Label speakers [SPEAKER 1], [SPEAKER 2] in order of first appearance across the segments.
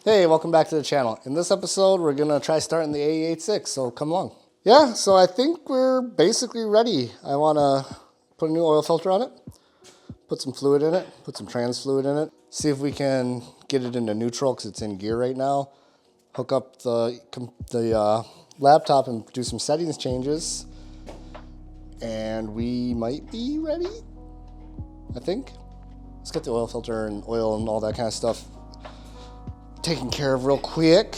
[SPEAKER 1] Hey, welcome back to the channel. In this episode, we're gonna try starting the AE86, so come along. Yeah, so I think we're basically ready. I wanna put a new oil filter on it, put some fluid in it, put some trans fluid in it, see if we can get it into neutral because it's in gear right now, hook up the laptop and do some settings changes, and we might be ready, I think. Let's get the oil filter and oil and all that kind of stuff taken care of real quick.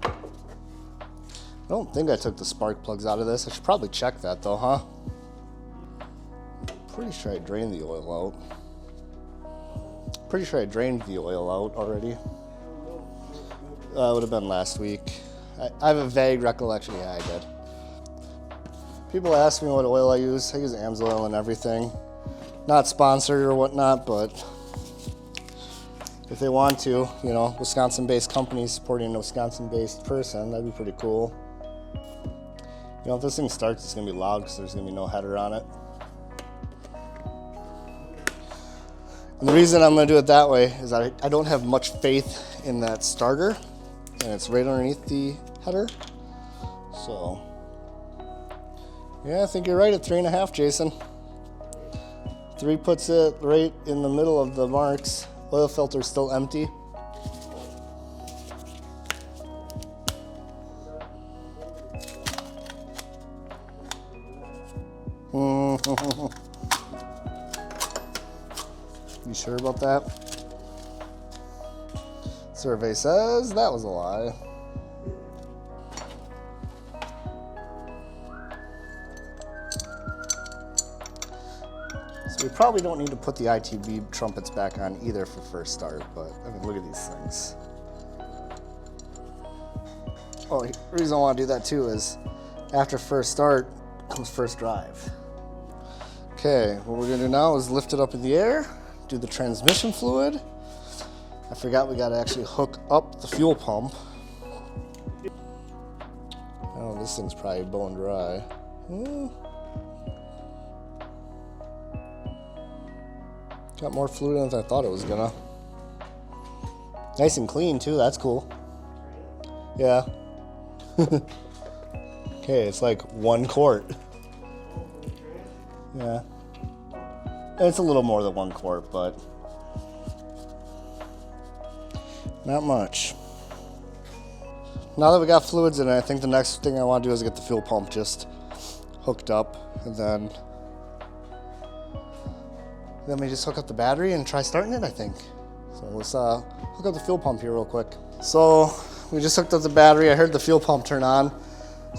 [SPEAKER 1] I don't think I took the spark plugs out of this. I should probably check that though, huh? Pretty sure I drained the oil out. Pretty sure I drained the oil out already. It would have been last week. I have a vague recollection. Yeah, I did. People ask me what oil I use. I use AMSOIL and everything. Not sponsored or whatnot, but if they want to, you know, Wisconsin-based companies supporting a Wisconsin-based person, that'd be pretty cool. You know, if this thing starts, it's gonna be loud because there's gonna be no header on it. And the reason I'm gonna do it that way is I don't have much faith in that starter, and it's right underneath the header. So, yeah, I think you're right at 3.5, Jason. 3 puts it right in the middle of the marks. Oil filter's still empty. You sure about that? Survey says that was a lie. We probably don't need to put the ITB trumpets back on either for first start, but I mean, look at these things. Oh, the reason I want to do that too is after first start comes first drive. Okay, what we're gonna do now is lift it up in the air, do the transmission fluid. I forgot we gotta actually hook up the fuel pump. Oh, this thing's probably bone dry. Got more fluid in it than I thought it was gonna. Nice and clean too, that's cool. Yeah. Okay, it's like 1 quart. Yeah. It's a little more than 1 quart, but not much. Now that we got fluids in it, I think the next thing I want to do is get the fuel pump just hooked up, and then we just hook up the battery and try starting it, I think. So let's hook up the fuel pump here real quick. So we just hooked up the battery. I heard the fuel pump turn on.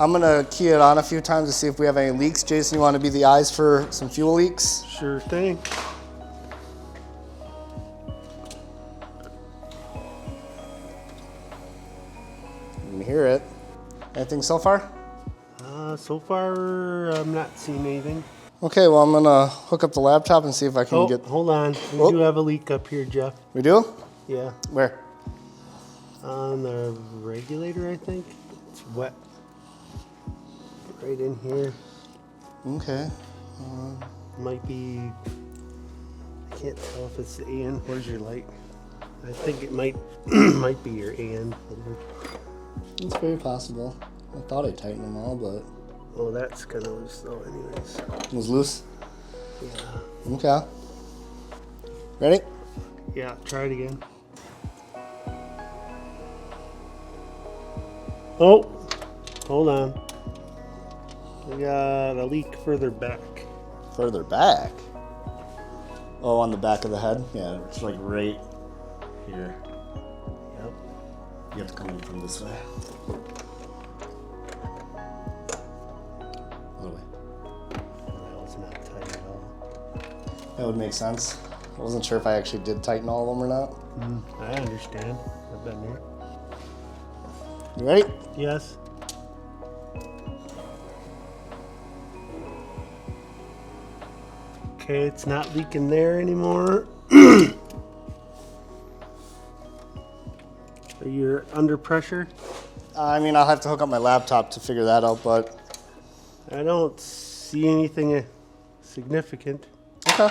[SPEAKER 1] I'm gonna key it on a few times to see if we have any leaks. Jason, you wanna be the eyes for some fuel leaks?
[SPEAKER 2] Sure thing.
[SPEAKER 1] You can hear it. Anything so far?
[SPEAKER 2] So far, I'm not seeing anything.
[SPEAKER 1] Okay, well, I'm gonna hook up the laptop and see if I can get...
[SPEAKER 2] Hold on. We do have a leak up here, Jeff.
[SPEAKER 1] We do?
[SPEAKER 2] Yeah.
[SPEAKER 1] Where?
[SPEAKER 2] On the regulator, I think. It's wet. Right in here.
[SPEAKER 1] Okay.
[SPEAKER 2] Might be... I can't tell if it's the AN. Where's your light? I think it might might be your AN.
[SPEAKER 1] It's very possible. I thought I tightened them all, but...
[SPEAKER 2] Oh, that's kind of loose though, anyways.
[SPEAKER 1] It was loose?
[SPEAKER 2] Yeah.
[SPEAKER 1] Okay. Ready?
[SPEAKER 2] Yeah, try it again. Oh, hold on. We got a leak further back.
[SPEAKER 1] Further back? Oh, on the back of the head? Yeah, it's like right here.
[SPEAKER 2] Yep.
[SPEAKER 1] You have to come in from this way.
[SPEAKER 2] That was not tight at all.
[SPEAKER 1] That would make sense. I wasn't sure if I actually did tighten all of them or not.
[SPEAKER 2] I understand. I've been there.
[SPEAKER 1] You ready?
[SPEAKER 2] Yes. Okay, it's not leaking there anymore. Are you under pressure?
[SPEAKER 1] I mean, I'll have to hook up my laptop to figure that out, but...
[SPEAKER 2] I don't see anything significant.
[SPEAKER 1] Okay.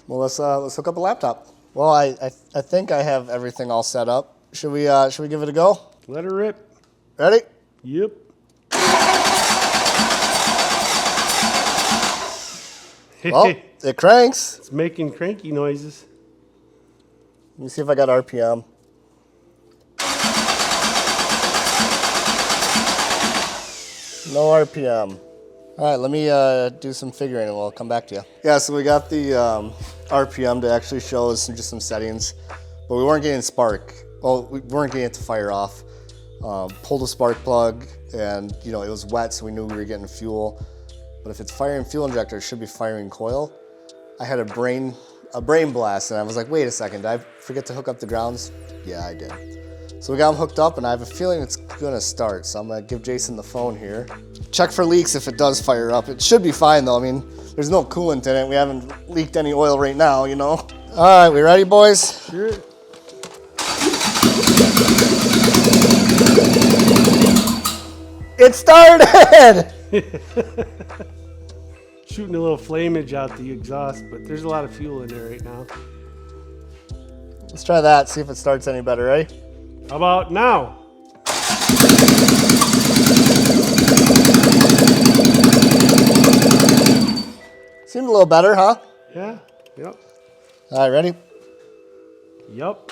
[SPEAKER 1] Well, let's hook up a laptop. Well, I think I have everything all set up. Should we give it a go?
[SPEAKER 2] Let her rip.
[SPEAKER 1] Ready?
[SPEAKER 2] Yep.
[SPEAKER 1] Well, it cranks.
[SPEAKER 2] It's making cranky noises.
[SPEAKER 1] Let me see if I got RPM. No RPM. All right, let me do some figuring and we'll come back to you. Yeah, so we got the RPM to actually show us just some settings, but we weren't getting spark. Well, we weren't getting it to fire off. Pulled a spark plug and it was wet, so we knew we were getting fuel. But if it's firing fuel injector, it should be firing coil. I had a brain blast and I was like, wait a second, did I forget to hook up the grounds? Yeah, I did. So we got them hooked up and I have a feeling it's gonna start. So I'm gonna give Jason the phone here. Check for leaks if it does fire up. It should be fine though. I mean, there's no coolant in it. We haven't leaked any oil right now, All right, we ready, boys?
[SPEAKER 2] Sure.
[SPEAKER 1] It started!
[SPEAKER 2] Shooting a little flameage out the exhaust, but there's a lot of fuel in there right now.
[SPEAKER 1] Let's try that, see if it starts any better, ready?
[SPEAKER 2] How about now?
[SPEAKER 1] Seemed a little better, huh?
[SPEAKER 2] Yeah. Yep.
[SPEAKER 1] All right, ready?
[SPEAKER 2] Yep.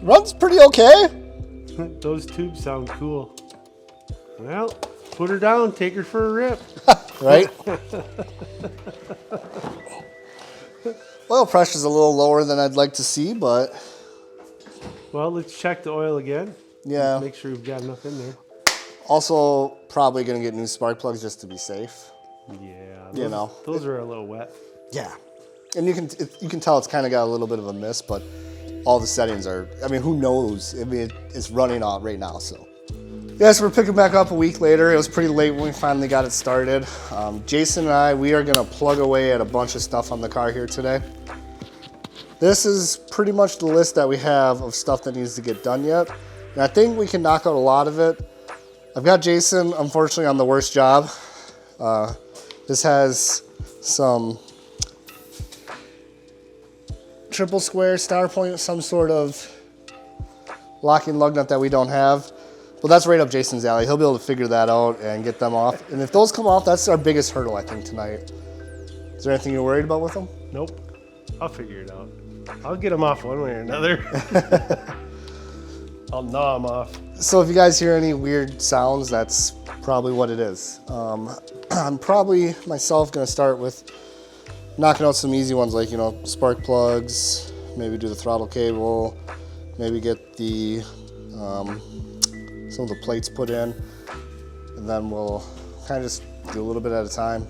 [SPEAKER 1] Runs pretty okay.
[SPEAKER 2] Those tubes sound cool. Well, put her down, take her for a rip.
[SPEAKER 1] Right? Oil pressure's a little lower than I'd like to see, but
[SPEAKER 2] Well, let's check the oil again.
[SPEAKER 1] yeah.
[SPEAKER 2] Make sure we've got enough in there.
[SPEAKER 1] Also, probably gonna get new spark plugs just to be safe.
[SPEAKER 2] Yeah. Those are a little wet.
[SPEAKER 1] Yeah, and you can tell it's kind of got a little bit of a miss, but all the settings are. I mean, who knows? I mean, it's running out right now, so. Yes, we're picking back up a week later. It was pretty late when we finally got it started. Jason and we are gonna plug away at a bunch of stuff on the car here today. This is pretty much the list that we have of stuff that needs to get done yet. And I think we can knock out a lot of it. I've got Jason, unfortunately, on the worst job. This has some triple square star point, some sort of locking lug nut that we don't have. Well, that's right up Jason's alley. He'll be able to figure that out and get them off. And if those come off, that's our biggest hurdle, I think, tonight. Is there anything you're worried about with them?
[SPEAKER 2] Nope. I'll figure it out. I'll get them off one way or another. I'll gnaw them off.
[SPEAKER 1] So if you guys hear any weird sounds, that's probably what it is. I'm probably myself gonna start with knocking out some easy ones like, spark plugs, maybe do the throttle cable, maybe get the some of the plates put in, and then we'll kind of just do a little bit at a time.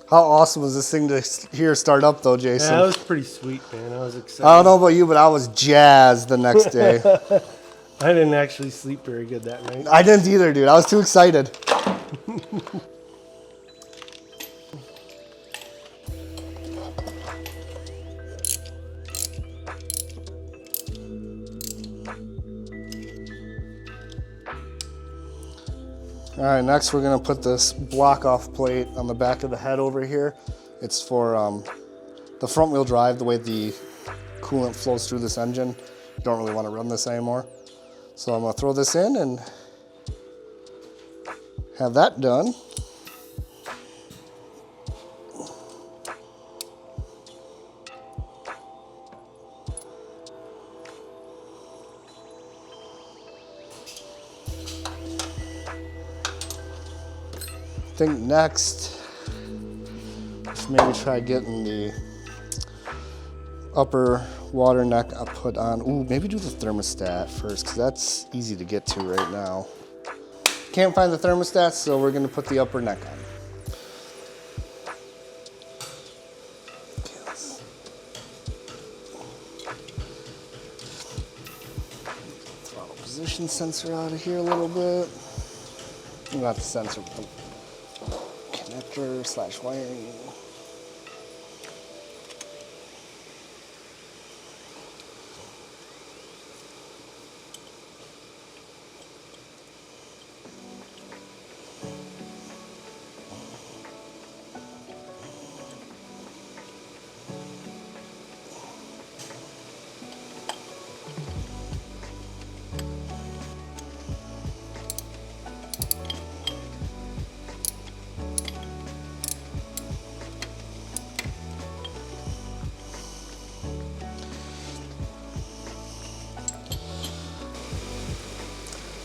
[SPEAKER 1] How awesome was this thing to hear start up though, Jason?
[SPEAKER 2] Yeah, that was pretty sweet, man. I was excited.
[SPEAKER 1] I don't know about you, but I was jazzed the next day.
[SPEAKER 2] I didn't actually sleep very good that night.
[SPEAKER 1] I didn't either, dude. I was too excited. All right, next we're gonna put this block off plate on the back of the head over here. It's for the front wheel drive, the way the coolant flows through this engine. Don't really want to run this anymore. So I'm gonna throw this in and have that done. I think next, let's maybe try getting the upper water neck put on. Ooh, maybe do the thermostat first, because that's easy to get to right now. Can't find the thermostat, so we're gonna put the upper neck on. Okay, position sensor out of here a little bit. Not the sensor, but the connector slash wiring.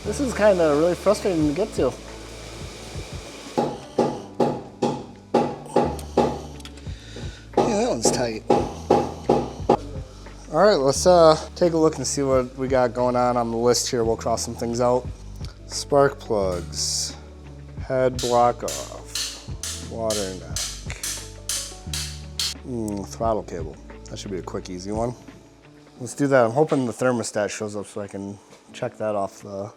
[SPEAKER 1] This is kind of really frustrating to get to. Yeah, that one's tight. All right, let's take a look and see what we got going on the list here. We'll cross some things out. Spark plugs, head block off, water neck, throttle cable. That should be a quick, easy one. Let's do that. I'm hoping the thermostat shows up so I can check that off the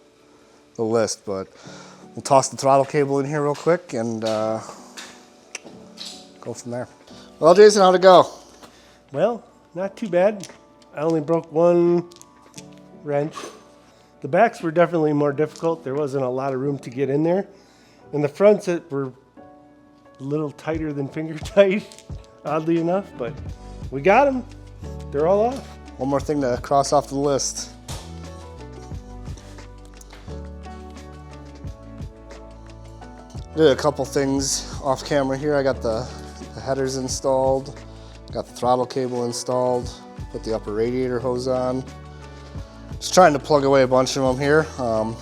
[SPEAKER 1] list, but we'll toss the throttle cable in here real quick and go from there. Well, Jason, how'd it go?
[SPEAKER 2] Well, not too bad. I only broke one wrench. The backs were definitely more difficult. There wasn't a lot of room to get in there. And the fronts were a little tighter than finger tight, oddly enough, but we got them. They're all off.
[SPEAKER 1] One more thing to cross off the list. Did a couple things off camera here. I got the headers installed, got the throttle cable installed, put the upper radiator hose on. Just trying to plug away a bunch of them here. I'll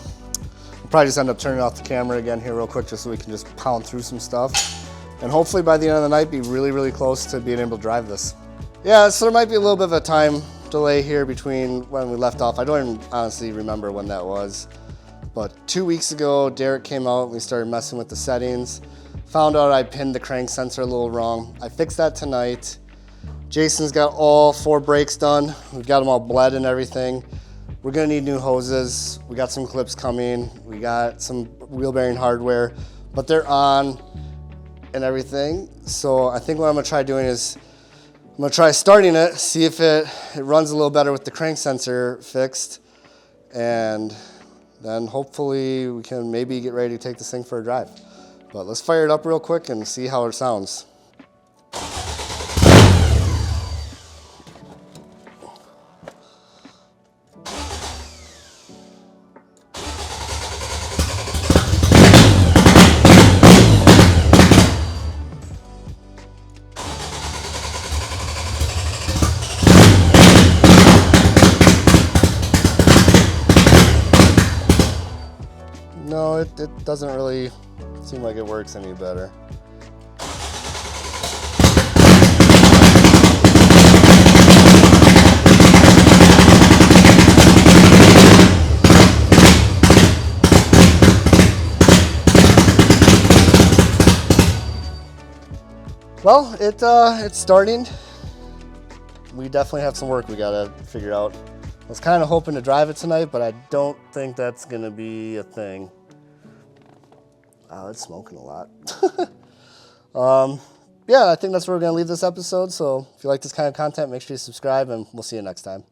[SPEAKER 1] probably just end up turning off the camera again here real quick just so we can just pound through some stuff. And hopefully by the end of the night be really, really close to being able to drive this. Yeah, so there might be a little bit of a time delay here between when we left off. I don't even honestly remember when that was. But 2 weeks ago, Derek came out and we started messing with the settings. Found out I pinned the crank sensor a little wrong. I fixed that tonight. Jason's got all 4 brakes done. We've got them all bled and everything. We're gonna need new hoses. We got some clips coming. We got some wheel bearing hardware, but they're on and everything. So I think what I'm gonna try doing is, I'm gonna try starting it, see if it runs a little better with the crank sensor fixed, and then hopefully we can maybe get ready to take this thing for a drive. But let's fire it up real quick and see how it sounds. No, it doesn't really seem like it works any better. Well, it's starting. We definitely have some work we gotta figure out. I was kind of hoping to drive it tonight, but I don't think that's gonna be a thing. Oh, it's smoking a lot. Yeah, I think that's where we're gonna leave this episode. So if you like this kind of content, make sure you subscribe and we'll see you next time.